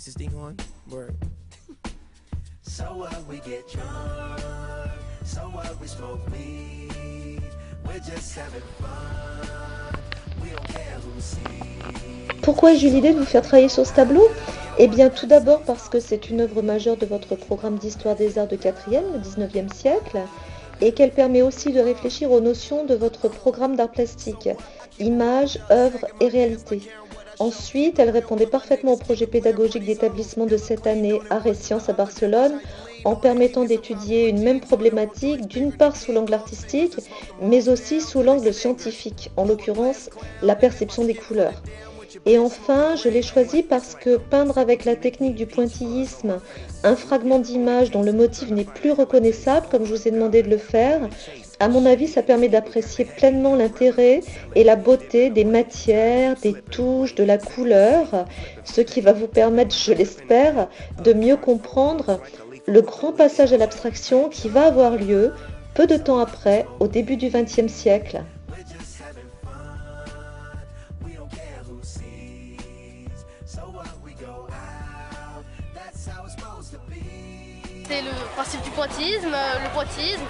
Is this thing on? Word. So what, we get drunk. So what, we smoke weed. We're just having fun. We don't care who sees. Pourquoi ai-je eu l'idée de vous faire travailler sur ce tableau? Eh bien, tout d'abord parce que c'est une œuvre majeure de votre programme d'histoire des arts de 4e, le 19e siècle, et qu'elle permet aussi de réfléchir aux notions de votre programme d'art plastique, images, œuvres et réalité. Ensuite, elle répondait parfaitement au projet pédagogique d'établissement de cette année Arts et Sciences à Barcelone, en permettant d'étudier une même problématique, d'une part sous l'angle artistique, mais aussi sous l'angle scientifique, en l'occurrence la perception des couleurs. Et enfin, je l'ai choisi parce que peindre avec la technique du pointillisme un fragment d'image dont le motif n'est plus reconnaissable, comme je vous ai demandé de le faire, à mon avis, ça permet d'apprécier pleinement l'intérêt et la beauté des matières, des touches, de la couleur, ce qui va vous permettre, je l'espère, de mieux comprendre le grand passage à l'abstraction qui va avoir lieu peu de temps après, au début du XXe siècle. C'est le principe du pointillisme. Le pointillisme,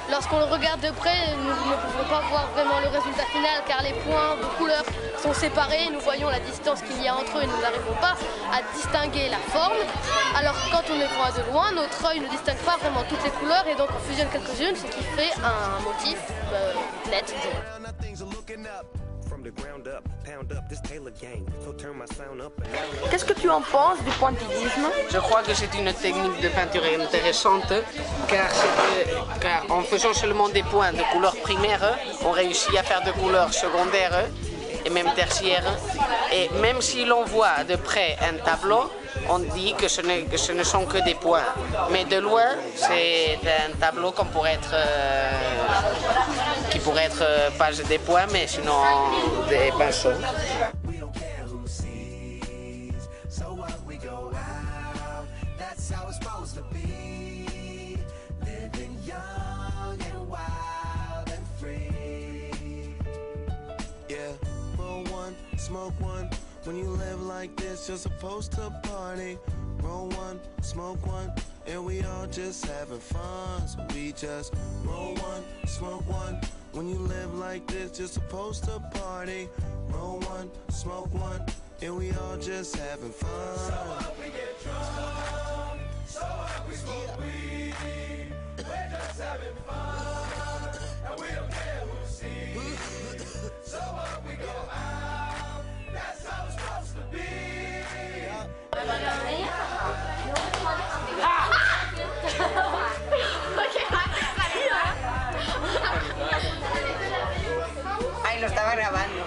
lorsqu'on le regarde de près, nous ne pouvons pas voir vraiment le résultat final car les points de couleur sont séparés. Nous voyons la distance qu'il y a entre eux et nous n'arrivons pas à distinguer la forme. Alors quand on les voit de loin, notre œil ne distingue pas vraiment toutes les couleurs et donc on fusionne quelques-unes, ce qui fait un motif net. Qu'est-ce que tu en penses du pointillisme? Je crois que c'est une technique de peinture intéressante car en faisant seulement des points de couleur primaire, on réussit à faire de couleurs secondaires et même tertiaires. Et même si l'on voit de près un tableau, on dit que ce ne sont que des points. Mais de loin, c'est un tableau qui pourrait être pas des points, mais sinon des pinceaux. Smoke one. When you live like this, you're supposed to party. Roll one, smoke one, and we all just having fun. So we just roll one, smoke one. When you live like this, you're supposed to party. Roll one, smoke one, and we all just having fun. So what, we get drunk. So what, we smoke weed. We're just having fun, and we don't care who sees. So what, we go out. That's how it's supposed to be. Ay, lo estaba grabando.